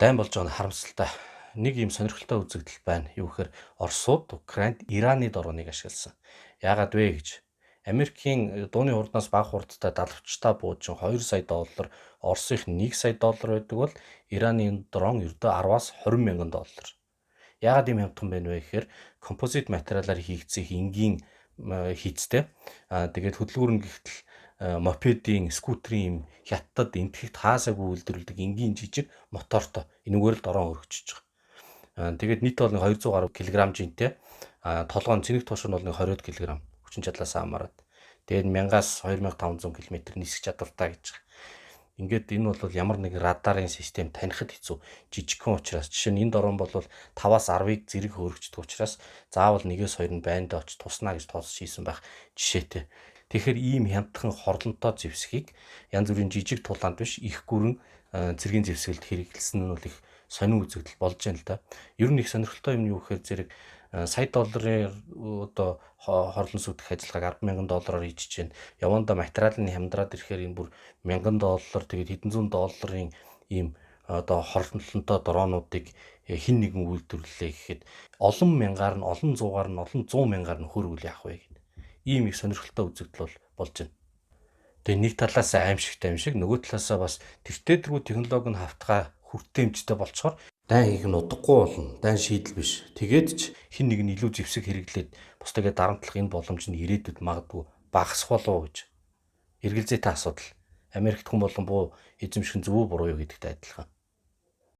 Дайн болж байгаа нь харамсалтай. Нэг юм сонирхолтой үзэгдэл байна. Юу гэхээр Оросууд Украинд Ираны дрооныг ашигласан. Яагаад вэ гэж? Америкийн дууны хурднаас бага хурдтай далавчтай бууж $2 сая, Оросынх нь $1 сая байдаг бол Ираны дрон ердөө 10-аас 20 мянган доллар. Яагаад ийм хямдхан байна вэ гэхээр композит материалаар хийгдсэн энгийн хийцтэй. Тэгээд хөдөлгүүр нь гэхтэл мопедийн, скутерийн юм хятад энтгэгт хаасаагүй үйлдвэрлэдэг энгийн жижиг мотортой энэгээр л дороо өргөжж байгаа. Тэгээд нийт бол 200 гаруй кг жинтэй. Толгой нь цэнэг туушин бол 20 кг хүчин чадлаас хамаарат. Тэгээд 1000-аас 2500 км нисэх чадвартай гэж байгаа. Ингээд энэ бол ямар нэг радарын систем танихад хэцүү. Жижигхэн учраас жишээ нь энэ дрон бол 5-аас 10-ыг зэрэг хөргөждөг учраас заавал 1-2 нь байндаа очиж туснаа гэж тоосч хийсэн байх жишээтэй. Тэгэхээр ийм хямдхан хорлонтой зэвсгийг янз бүрийн жижиг тулаанд биш их гүрэн цэргийн зэвсгэлд хэрэглэсэн нь бол их сонин үзэгдэл болж байна л да. Ер нь их сонирхолтой юм юу гэхээр зэрэг сая долларын одоо хорлон сүтгэх ажиллагааг $10,000 хийж чинь яванда материал нь хямдраад ирэхээр энэ бүр $1000 тэгээд хэдэн зуун долларын ийм одоо хорлонтой дроонуудыг хин нэгэн үйлдвэрлэлээ гэхэд олон мянгаар нь олон зуугаар нь олон 100 мянгаар нь хөрвөл яах вэ гэдэг. Ийм их сонирхолтой үзэгдэл болж байна. Тэгээ нэг талаас аимшигтай юм шиг нөгөө талаасаа бас тэртээ технологи нь хавтгай хүртээмжтэй болцохоор дайн хийх нь удахгүй болно. Дайн шийдэл биш. Тэгээд ч хин нэг нь илүү зэвсэг хэрэглээд бусдаагээ дарамтлах энэ боломж нь ирээдүйд магадгүй багасх болов гэж. Эргэлзээтэй асуудал. Америкт хүн болон буу эзэмших нь зөв үү буруу юу гэдэгтэй адилхан.